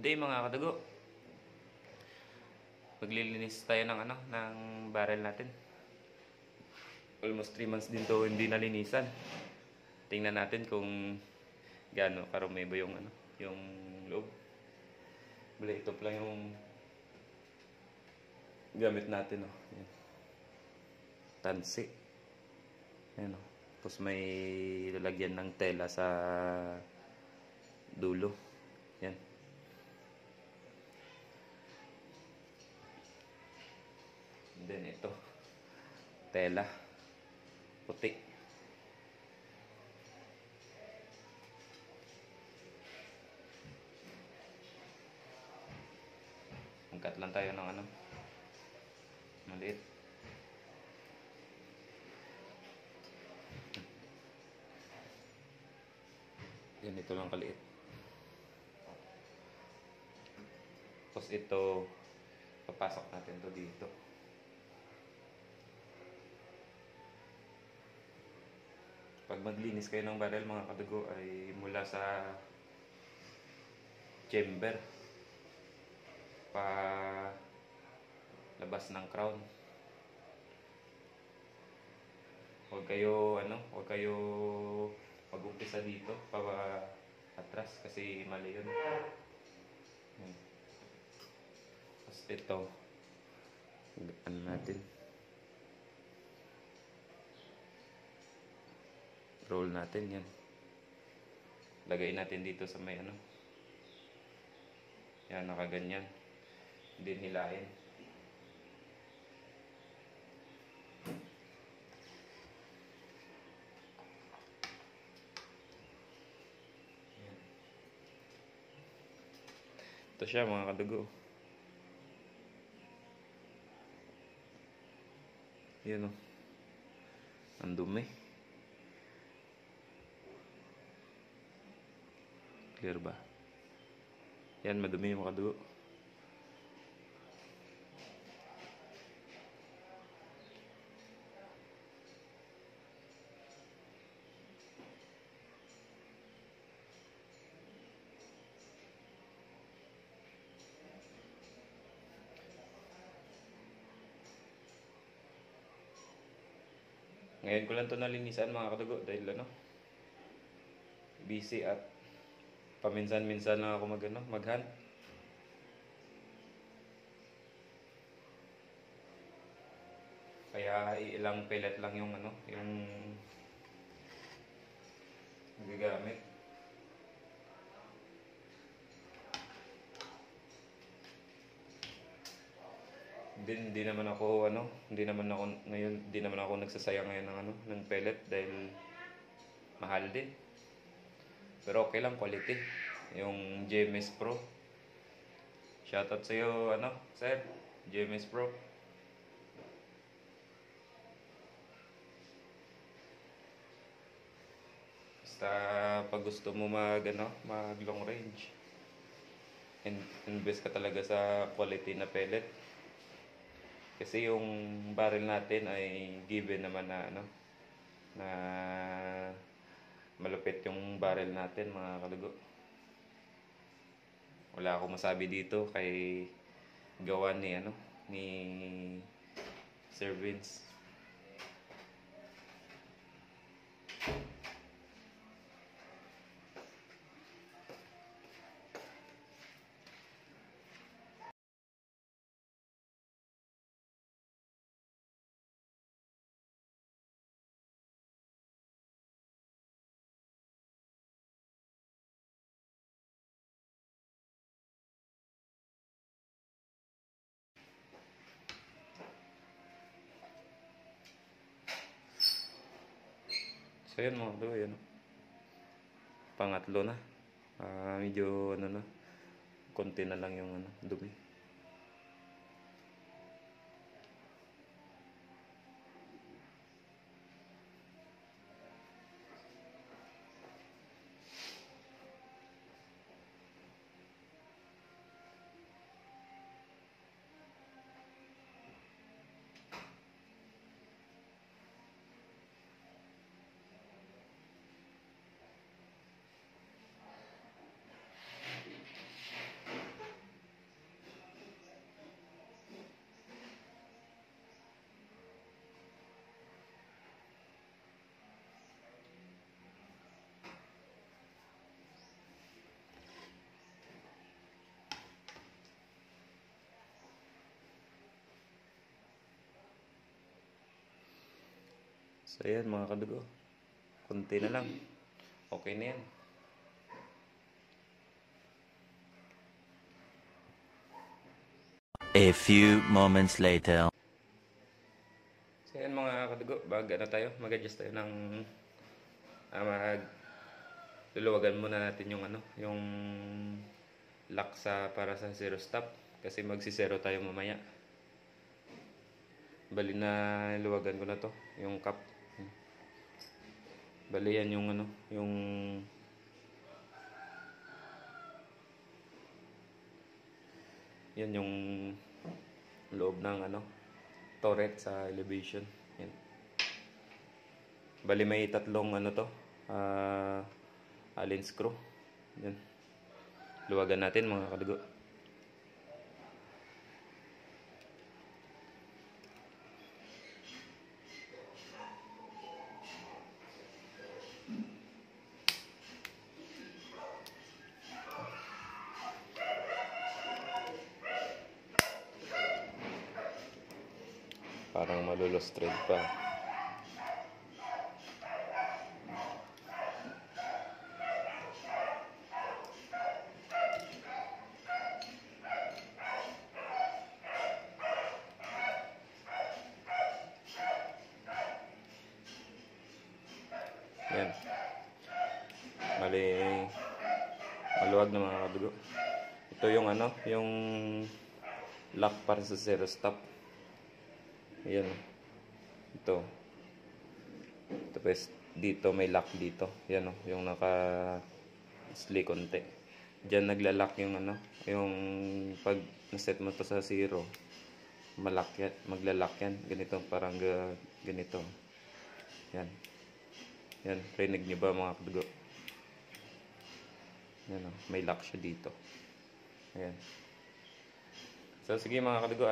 Good day mga kadugo. Maglilinis tayo ng ng barrel natin. Almost 3 months din to hindi nalinisan. Tingnan natin kung gaano karumi ba yung yung loob. Bali ito lang yung gamit natin, oh. Yan. Tansi. Ayan, oh. Tapos may lalagyan ng tela sa dulo. Yan. And then ito, tela puti. Angkat lang tayo ng maliit. Ganito lang kaliit. Tapos ito, papasok natin to dito. Pag maglinis kayo ng barrel mga kadugo ay mula sa chamber pa labas ng crown. Huwag kayo mag-umpisa dito pa atras kasi mali yun. Tapos ito, natin roll natin yan. Lagay natin dito sa may yan, nakaganyan. Hindi hilahin. Yan. Ito siya mga kadugo. Yan, oh. Ang dumi. Clear ba? Yan, madumi yung mga dugo. Ngayon ko lang ito nalinisan mga kadugo dahil busy at paminsan-minsan lang ako mag-hunt. Kaya ilang pellet lang yung yung nagagamit. Hindi naman ako nagsasayang ngayon ng pellet dahil mahal din. Pero okay lang, quality. Yung GMS Pro. Shoutout sa iyo sir, GMS Pro. Basta pag gusto mo mag long range, invest ka talaga sa quality na pellet. Kasi yung barrel natin ay given naman na malupit yung barrel natin mga kadugo. Wala akong masabi dito kay gawa ni Sir Vince. So yun mga kadugo, yun. Pangatlo na. Medyo konti na lang yung dumi. So ayan mga kadugo, konti na lang, okay na yan. A few moments later. So ayan mga kadugo, mag-adjust tayo ng luluwagan muna natin yung yung lock para sa zero stop kasi magsi-zero tayo mamaya. Bali na luwagan ko na to, yung cup. Bali yan yung yung yan yung loob ng turret sa elevation. Yan. Bali may tatlong allen screw. Yan. Luwagan natin mga kadugo. Parang malulos thread pa. Yan. Bali, maluwag na mga kadugo. Ito yung yung lock para sa zero stop. Ayan. Ito. Tapos dito may lock dito. Yan yung naka-sli konti. Diyan nagla-lock yung yung pag na-set mo to sa zero, magla-lock yan. Ganito, parang ganito. Yan. Yan, rinig niyo ba mga kadugo? Yan may lock siya dito. Ayan. So sige mga kadugo,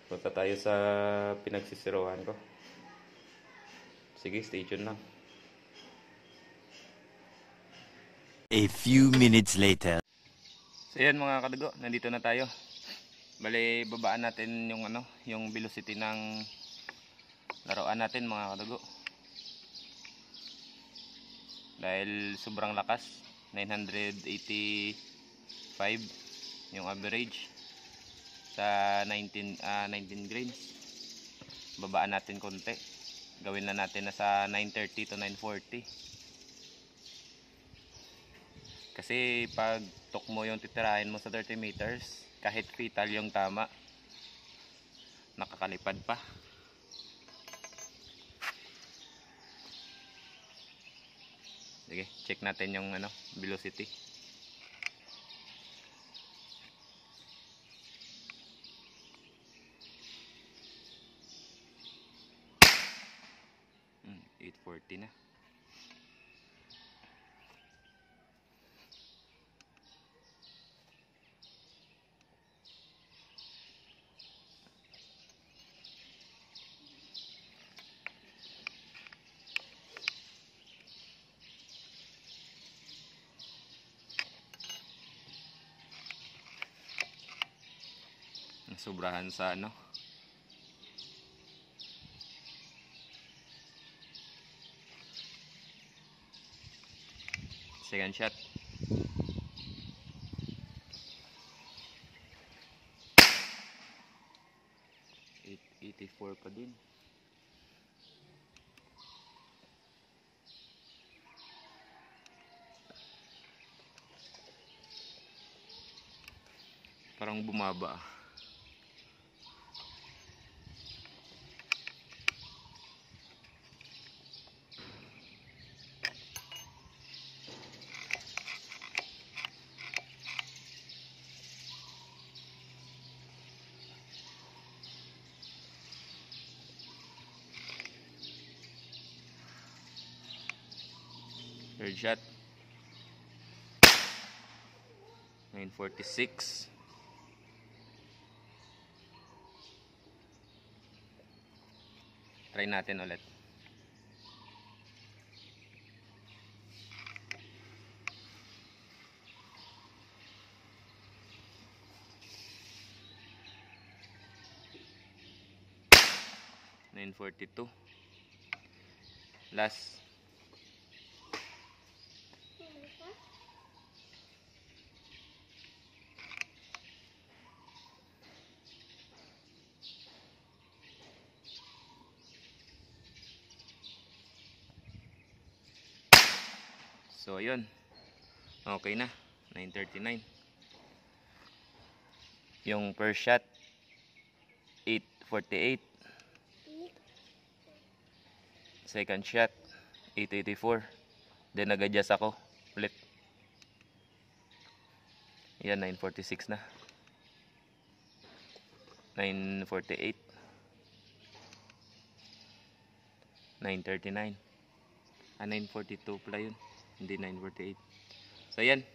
punta tayo sa pinagsisirohan ko. Sige, stay tuned lang. A few minutes later. So yan mga kadugo, nandito na tayo. Bali, babaan natin yung yung velocity ng laruan natin mga kadugo. Dahil sobrang lakas, 985 yung average sa 19 grains. Babaan natin konti. Gawin na natin na sa 930 to 940. Kasi pag tok mo yung titirahin mo sa 30 meters, kahit fetal yung tama, nakakalipad pa. Sige, check natin yung velocity. Hmm, 840 na. Sobrahan sa second shot. 884 pa din. Parang bumaba. Third shot. 946. Try natin ulit. $942. Last. So ayun. Okay na. 9:39. Yung first shot 8:48. Second shot 8:84. Then nag-adjust ako ulit. Yan, 9:46 na. 9:48. 9:39. 9:42 pala yun. Hindi 9:48. So yan.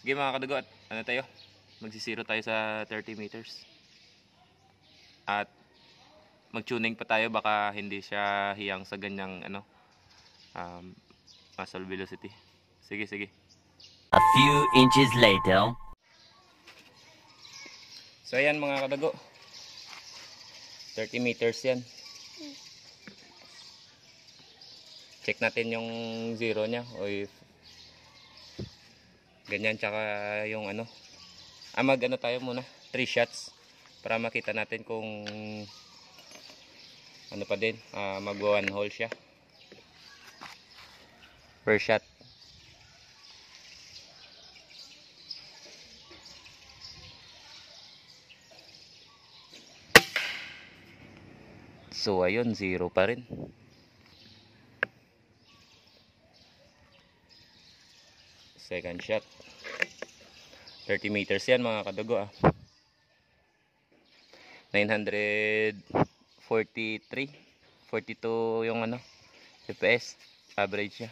Sige mga kadugo, at ano tayo? Magsisiro tayo sa 30 meters. At mag-tuning pa tayo, baka hindi siya hiyang sa ganyang muscle velocity. Sige. A few inches later. So ayan mga kadago, 30 meters yan. Check natin yung zero nya, o if ganyan, tsaka yung mag tayo muna 3 shots para makita natin kung pa din, mag one hole siya per shot. So ayun, zero pa rin. Second shot 30 meters yan mga kadugo. 943 42 yung FPS average niya.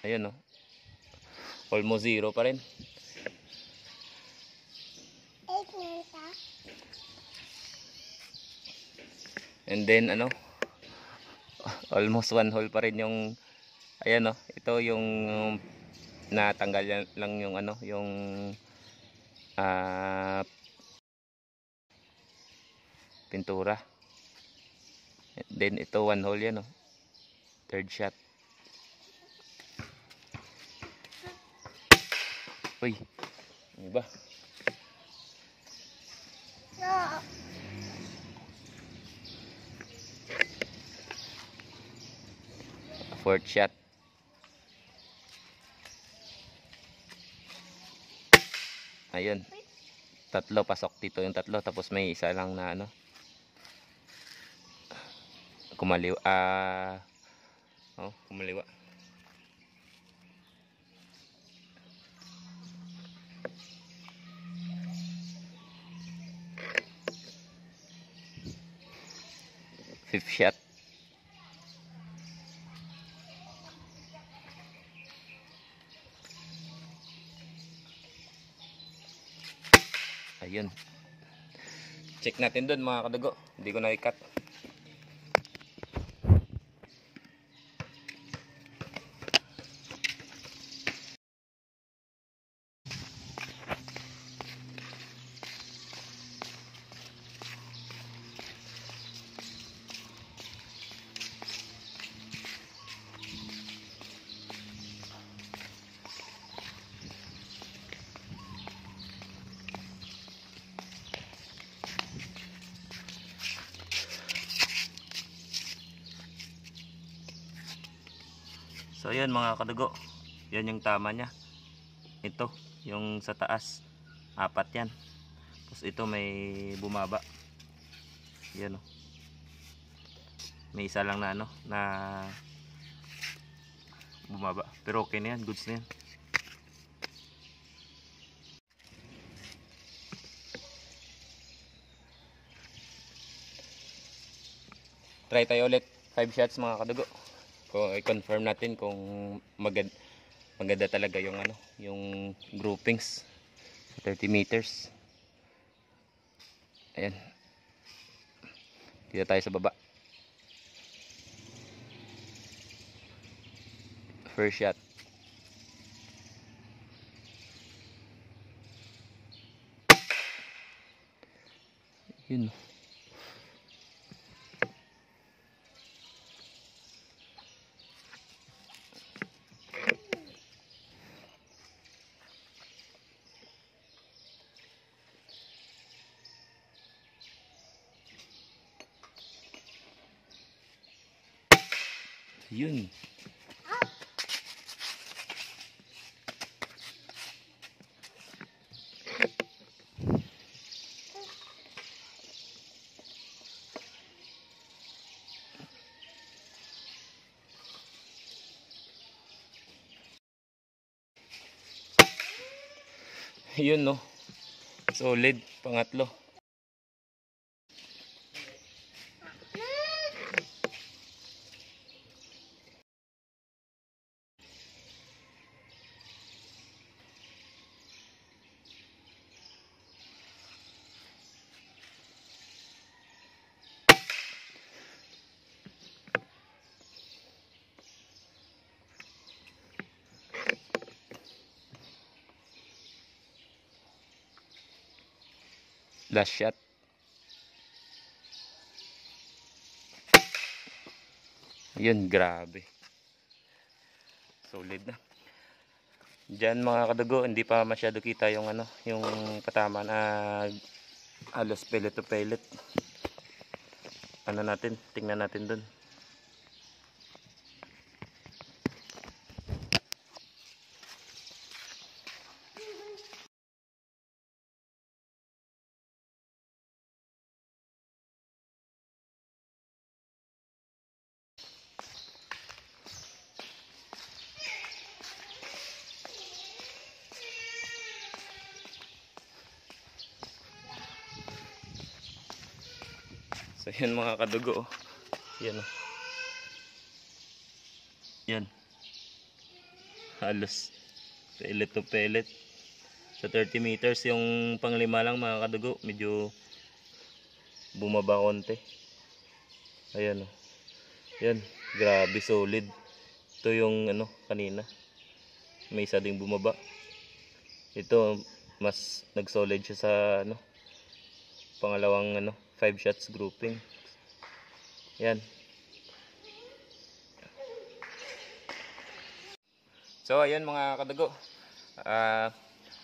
Ayun almost zero pa rin. And then almost one hole pa rin yung ito yung natanggal lang yung yung pintura. And then ito one hole yan third shot. Uy, ano ba? Fourth shot. Ayun. Tatlo, pasok dito yung tatlo, tapos may isa lang na kumaliwa. Kumaliwa. Fifth shot. Ayun. Check natin doon mga kadugo. Hindi ko na-cut. So ayan mga kadugo, yan yung tama nya. Ito yung sa taas, 4 yan. Tapos ito may bumaba. Yan may isa lang na na bumaba. Pero okay na yan, goods na yan. Try tayo ulit 5 shots mga kadugo. I-confirm natin kung maganda talaga yung yung groupings 30 meters. Ayan, dito tayo sa baba. First shot. Yun. Yun. Yun no. Solid. Pangatlo. Last shot. Yun, grabe. Solid na. Diyan mga kadugo, hindi pa masyado kita yung ano, yung patama na halos pellet to pellet. Ano natin, tingnan natin dun. So yan mga kadugo, oh. Yan oh. Yan. Halos pellet to pellet. Sa 30 meters yung panglima lang mga kadugo, medyo bumaba konti. Ayan oh. Yan, grabe solid. Ito yung ano kanina. May isa ding bumaba. Ito mas nag-solid siya sa ano pangalawang ano 5 shots grouping. Yan. So ayun mga kadugo.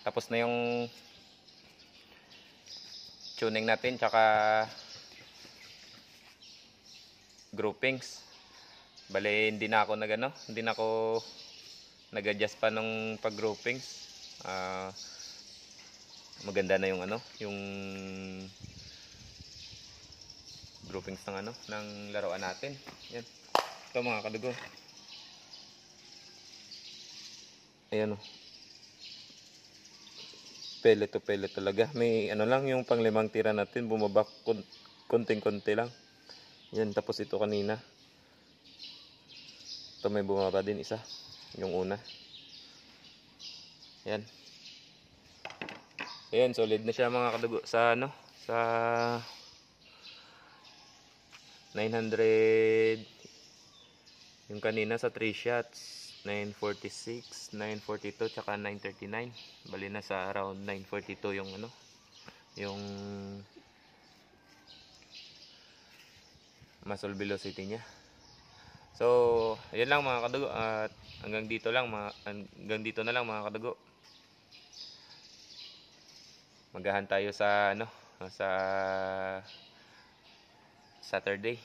Tapos na yung tuning natin tsaka groupings. Bale hindi na ako hindi na ako nag-adjust pa nung pag-groupings. Maganda na yung ano, yung groupings ng ano, ng laruan natin. Yan. Ito mga kadugo. Ayan o. Pellet to pellet talaga. May ano lang yung panglimang tira natin, bumaba konting-konti lang. Yan, tapos ito kanina. Ito may bumaba din isa. Yung una. Yan. Ayan, solid na siya mga kadugo sa ano, sa 900 yung kanina sa 3 shots 946, 942 tsaka 939. Bali na sa around 942 yung ano, yung muzzle velocity niya. So, ayan lang mga kadugo at hanggang dito na lang mga kadugo. Magahan tayo sa ano, sa Saturday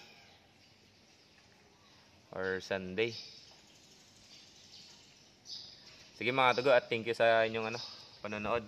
or Sunday. Sige mga kadugo at thank you sa inyong ano, panonood.